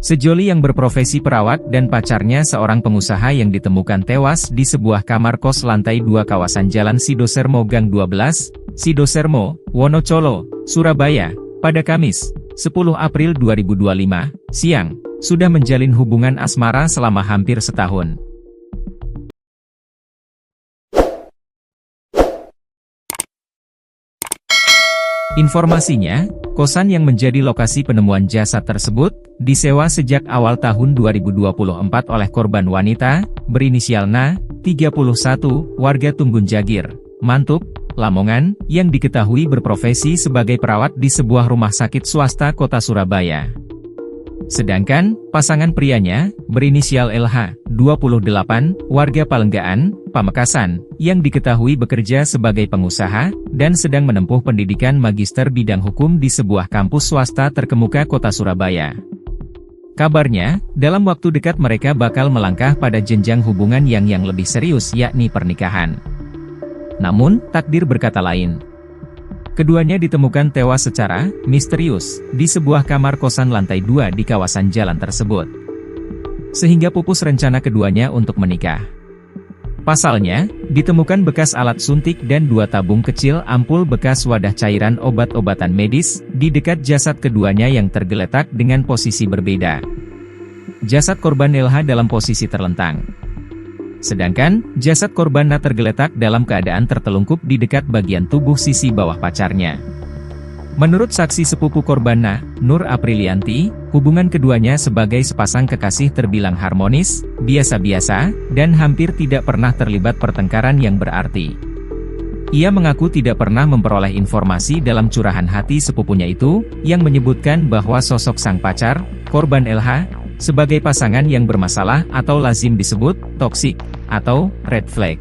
Sejoli yang berprofesi perawat dan pacarnya seorang pengusaha yang ditemukan tewas di sebuah kamar kos lantai 2 kawasan Jalan Sidosermo Gang 12, Sidosermo, Wonocolo, Surabaya, pada Kamis, 10 April 2025, siang, sudah menjalin hubungan asmara selama hampir setahun. Informasinya, kosan yang menjadi lokasi penemuan jasad tersebut, disewa sejak awal tahun 2024 oleh korban wanita, berinisial Na, 31, warga Tunggun Jagir, Mantuk, Lamongan, yang diketahui berprofesi sebagai perawat di sebuah rumah sakit swasta kota Surabaya. Sedangkan, pasangan prianya, berinisial LH, 28, warga Palenggaan, Pamekasan, yang diketahui bekerja sebagai pengusaha, dan sedang menempuh pendidikan magister bidang hukum di sebuah kampus swasta terkemuka kota Surabaya. Kabarnya, dalam waktu dekat mereka bakal melangkah pada jenjang hubungan yang lebih serius yakni pernikahan. Namun, takdir berkata lain. Keduanya ditemukan tewas secara misterius di sebuah kamar kosan lantai 2 di kawasan jalan tersebut. Sehingga pupus rencana keduanya untuk menikah. Pasalnya, ditemukan bekas alat suntik dan 2 tabung kecil ampul bekas wadah cairan obat-obatan medis di dekat jasad keduanya yang tergeletak dengan posisi berbeda. Jasad korban LH dalam posisi terlentang. Sedangkan, jasad korban Na tergeletak dalam keadaan tertelungkup di dekat bagian tubuh sisi bawah pacarnya. Menurut saksi sepupu korban Na, Nur Aprilianti, hubungan keduanya sebagai sepasang kekasih terbilang harmonis, biasa-biasa, dan hampir tidak pernah terlibat pertengkaran yang berarti. Ia mengaku tidak pernah memperoleh informasi dalam curahan hati sepupunya itu, yang menyebutkan bahwa sosok sang pacar, korban LH, sebagai pasangan yang bermasalah atau lazim disebut toksik atau red flag.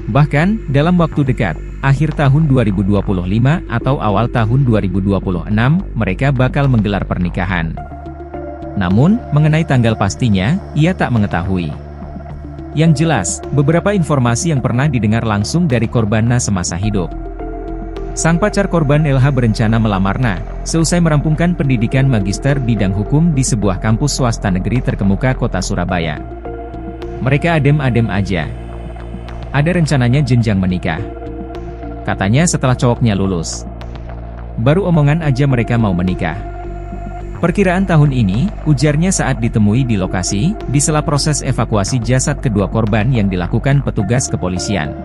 Bahkan, dalam waktu dekat, akhir tahun 2025 atau awal tahun 2026, mereka bakal menggelar pernikahan. Namun, mengenai tanggal pastinya, ia tak mengetahui. Yang jelas, beberapa informasi yang pernah didengar langsung dari korban Na semasa hidup. Sang pacar korban LH berencana melamar Na, seusai merampungkan pendidikan magister bidang hukum di sebuah kampus swasta negeri terkemuka kota Surabaya. Mereka adem-adem aja. Ada rencananya jenjang menikah. Katanya setelah cowoknya lulus. Baru omongan aja mereka mau menikah. Perkiraan tahun ini, ujarnya saat ditemui di lokasi, di sela proses evakuasi jasad kedua korban yang dilakukan petugas kepolisian.